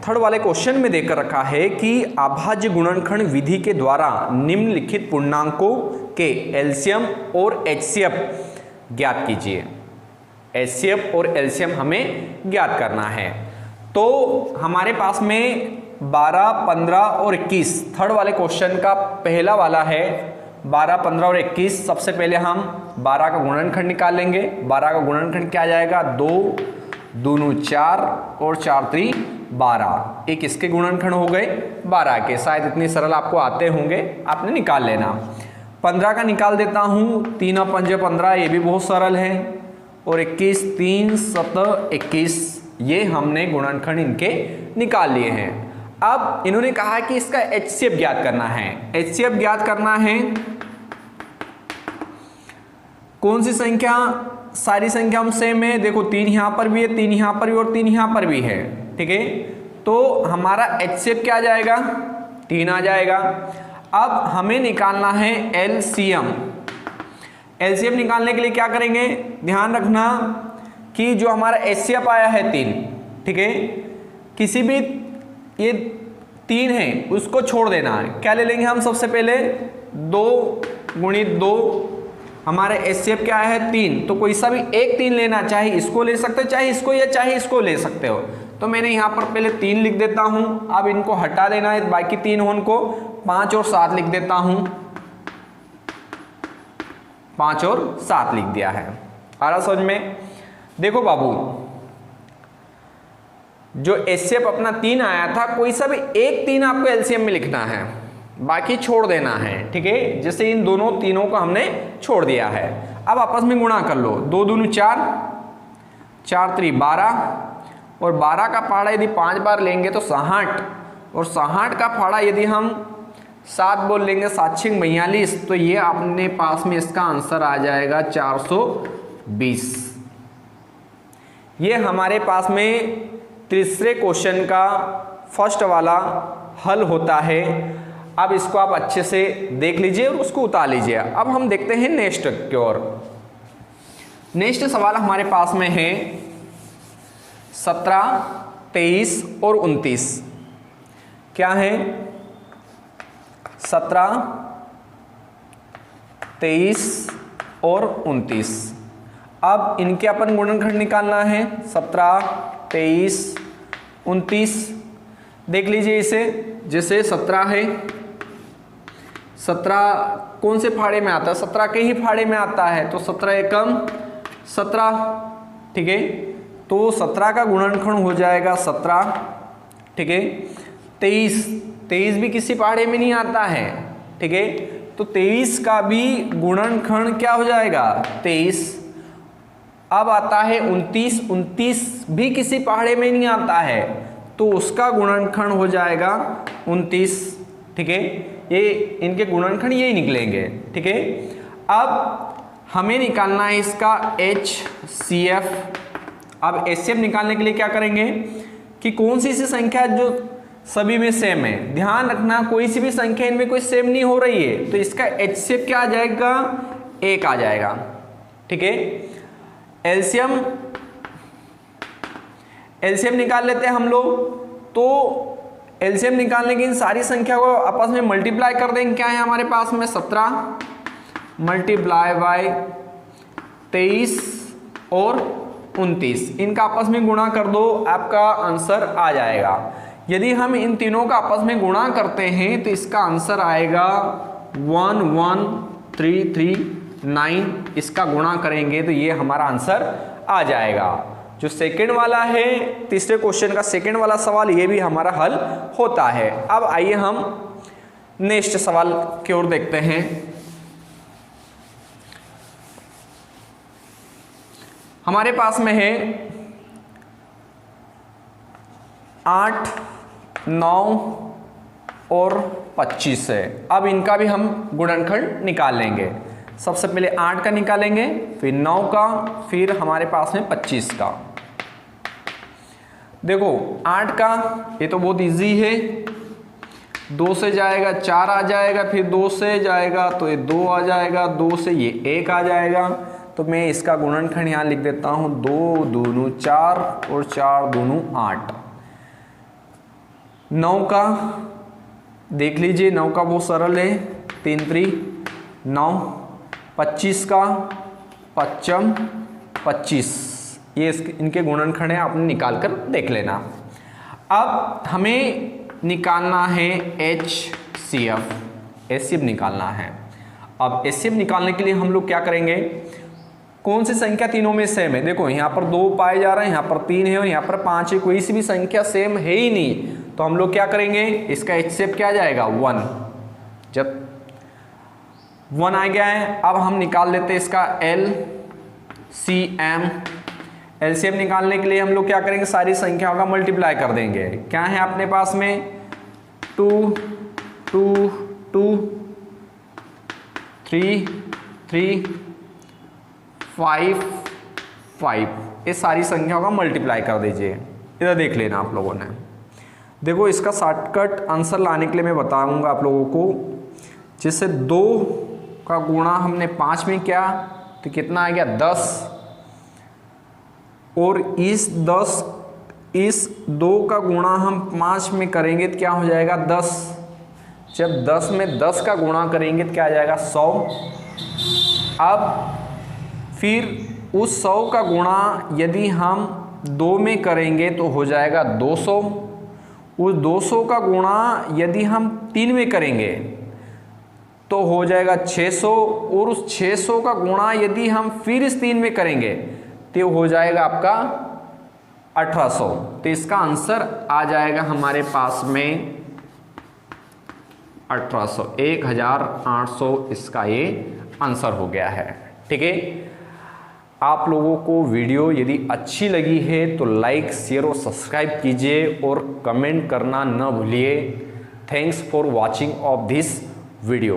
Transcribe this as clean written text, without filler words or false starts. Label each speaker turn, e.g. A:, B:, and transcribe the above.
A: Third वाले question में देकर रखा है कि अभाज्य गुणनखंड विधि के द्वारा निम्नलिखित पूर्णांकों के एलसीएम और एचसीएफ ज्ञात कीजिए। एचसीएफ और एलसीएम हमें ज्ञात करना है। तो हमारे पास में 12, 15 और 21 थर्ड वाले क्वेश्चन का पहला वाला है। 12, 15 और 21 सबसे पहले हम 12 का गुणनखंड निकाल लेंगे। 12 का गुणनखंड क्या जाएगा, 2 दूनू 4 और 4 3 12। एक इसके गुणनखंड हो गए 12 के, शायद इतनी सरल आपको आते होंगे, आपने निकाल लेना। 15 का निकाल देता हूँ, 3 और 5 15, ये भी बहुत सरल है। और 21 3 7 21, ये हमने गुणनखंड इनके निकाल लिए हैं। अब इन्होंने कहा कि इसका एचसीएफ ज्ञात करना है। एचसीएफ ज्ञात करना है कौन सी संख्या, सारी संख्या हम सेम है। देखो 3 यहां पर भी है, 3 यहां पर भी और 3 यहां पर भी है, ठीक है। तो हमारा एचसीएफ क्या आ जाएगा, 3 आ जाएगा। अब हमें निकालना है एलसीएम। एलसीएम निकालने के लिए क्या करेंगे, ध्यान रखना कि जो हमारा एचसीएफ आया है 3, ठीक है, किसी भी ये 3 है उसको छोड़ देना है। क्या ले लेंगे हम, सबसे पहले 2 गुणित 2, हमारे एचसीएफ क्या है 3, तो कोई सा भी एक 3 लेना, चाहे इसको ले सकते हो, चाहे इसको, या चाहे इसको ले सकते हो। तो मैंने यहाँ पर पहले 3 लिख देता हूँ। अब इनको हटा देना है, बाकी 3 होन को 5 और 7 लिख देता हूँ। 5 और 7 लिख दिया है। आ रहा समझ में। देखो बाबू, जो एचसीएफ अपना 3 आया था, कोई सा भी एक 3 आपको एलसीएम में लिखना है, बाकी छोड़ देना है, ठीक है। जैसे इन दोनों तीनों को हमने छोड़ दिया है। अब आपस में गुणा कर लो, 2 दूनी 4, 4 3 12, और 12 का पहाड़ा यदि 5 बार लेंगे तो 60, और 60 का पहाड़ा यदि हम 7 बोल लेंगे, 7 6 42, तो ये अपने पास में इसका आंसर आ जाएगा 420। ये हमारे पास में तीसरे क्वेश्चन का फर्स्ट वाला हल होता है। अब इसको आप अच्छे से देख लीजिए और उसको उतार लीजिए। अब हम देखते हैं नेक्स्ट की ओर। नेक्स्ट सवाल हमारे पास में है 17, 23 और 29। क्या है, 17, 23 और 29। अब इनके अपन गुणनखंड निकालना है, 17, 23, 29। देख लीजिए इसे, जैसे 17 है, 17 कौन से फाड़े में आता है, 17 के ही फाड़े में आता है, तो 17 एकम 17, ठीक है। तो 17 का गुणनखंड हो जाएगा 17, ठीक है। 23 भी किसी फाड़े में नहीं आता है, ठीक है। तो 23 का भी गुणनखंड क्या हो जाएगा, 23। अब आता है 29 भी किसी पहाड़े में नहीं आता है, तो उसका गुणनखंड हो जाएगा 29, ठीक है। ये इनके गुणनखंड यही निकलेंगे, ठीक है। अब हमें निकालना है इसका HCF। अब HCF निकालने के लिए क्या करेंगे कि कौन सी संख्या जो सभी में सेम है। ध्यान रखना, कोई सी भी संख्या इनमें कोई सेम नहीं हो रही है, तो इसका HCF क्या आ जाएगा, 1 आ जाएगा, ठीक है। एलसीएम निकाल लेते हैं हम लोग। तो एलसीएम निकालने की इन सारी संख्या को आपस में मल्टीप्लाई कर देंगे। क्या है हमारे पास में, 17 मल्टीप्लाई बाय 23 और 29, इनका आपस में गुणा कर दो, आपका आंसर आ जाएगा। यदि हम इन तीनों का आपस में गुणा करते हैं तो इसका आंसर आएगा 11339। इसका गुणा करेंगे तो ये हमारा आंसर आ जाएगा। जो सेकंड वाला है, तीसरे क्वेश्चन का सेकंड वाला सवाल, ये भी हमारा हल होता है। अब आइए हम नेक्स्ट सवाल की ओर देखते हैं। हमारे पास में है 8, 9 और 25 है। अब इनका भी हम गुणनखंड निकाल लेंगे। सबसे पहले 8 का निकालेंगे, फिर 9 का, फिर हमारे पास में 25 का। देखो 8 का ये तो बहुत इजी है, 2 से जाएगा 4 आ जाएगा, फिर 2 से जाएगा तो ये 2 आ जाएगा, 2 से ये 1 आ जाएगा। तो मैं इसका गुणनखंड यहाँ लिख देता हूँ, 2 दूनू 4 और 4 दूनू 8। 9 का देख लीजिए, 9 का बहुत सरल है, 3 3 9। 25 का पच्चम 25, ये इनके गुणनखंड है, आपने निकाल कर देख लेना। अब हमें निकालना है HCF, HCF निकालना है। अब HCF निकालने के लिए हम लोग क्या करेंगे, कौन सी संख्या तीनों में सेम है? देखो यहाँ पर 2 पाए जा रहे हैं, यहाँ पर 3 है और यहाँ पर 5 है, कोई सी भी संख्या सेम है ही नहीं, तो हम लोग क्या करेंगे, इसका HCF क्या आ जाएगा 1। जब 1 आ गया है, अब हम निकाल लेते हैं इसका LCM। LCM निकालने के लिए हम लोग क्या करेंगे, सारी संख्याओं का मल्टीप्लाई कर देंगे। क्या है अपने पास में 2 2 2 3 3 5 5, ये सारी संख्याओं का मल्टीप्लाई कर दीजिए। इधर देख लेना आप लोगों ने। देखो इसका शॉर्टकट आंसर लाने के लिए मैं बताऊंगा आप लोगों को। जैसे 2 का गुणा हमने 5 में किया तो कितना आ गया 10, और इस 2 का गुणा हम 5 में करेंगे तो क्या हो जाएगा 10। जब 10 में 10 का गुणा करेंगे तो क्या आ जाएगा 100। अब फिर उस 100 का गुणा यदि हम 2 में करेंगे तो हो जाएगा 200। उस 200 का गुणा यदि हम 3 में करेंगे तो हो जाएगा 600, और उस 600 का गुणा यदि हम फिर इस 3 में करेंगे तो हो जाएगा आपका 1800। तो इसका आंसर आ जाएगा हमारे पास में 1800, 1800 इसका ये आंसर हो गया है। ठीक है, आप लोगों को वीडियो यदि अच्छी लगी है तो लाइक शेयर और सब्सक्राइब कीजिए और कमेंट करना न भूलिए। Thanks for watching of this video.